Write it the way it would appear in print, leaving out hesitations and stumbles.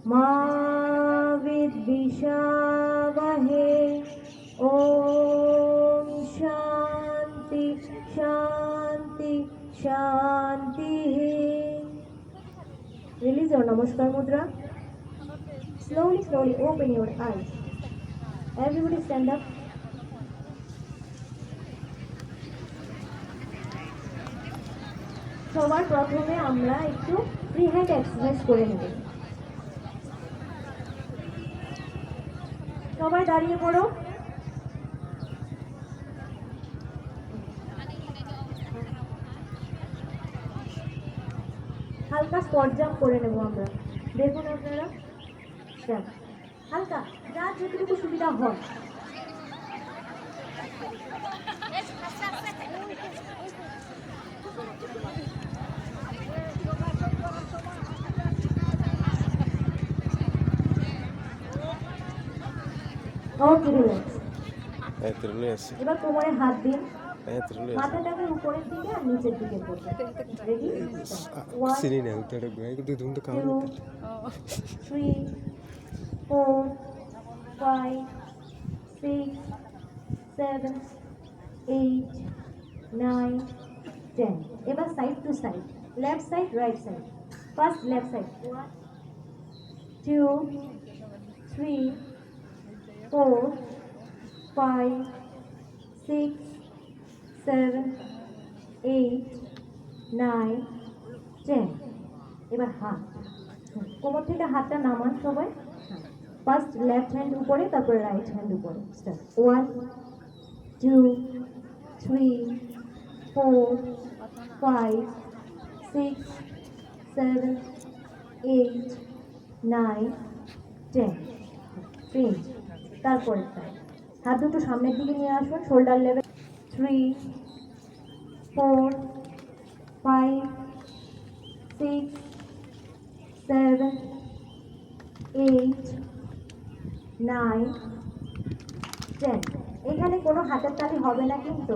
मा विद्विषावहे। ओम शांति शांति शांति। Release your Namaskar Mudra. Slowly, slowly open your eyes. Everybody stand up. সবার প্রথমে আমরা একটু ফ্রি হ্যান্ড এক্সারসাইজ করে নেব। সবাই দাঁড়িয়ে পড়ো। হালকা স্পট জাম্প করে নেব আমরা। দেখুন আপনারা হালকা যার যতটুকু সুবিধা হয়। Okay relax. এবার কোমরে হাত দিন, মাথাটাকে উপরের দিকে আর নিচের দিকে করবেন। রেডি? 1 2 3 4 5 6 7 8 9 10। এবার side to side, left side right side. First left side 1 2 3 4 5 6 7 8 9 10। এবার হাত, কোমর থেকে হাতটা নামান সবাই। ফার্স্ট লেফট হ্যান্ড উপরে, তারপরে রাইট হ্যান্ড উপরে। 1 2 3 4 5 6 7 8 9 10। চেঞ্জ। তারপরে হাত দুটো সামনের দিকে নিয়ে আসুন, শোল্ডার লেভেল। 3 4 5 6 7 8 9 10। এখানে কোনো হাতের তালি হবে না কিন্তু।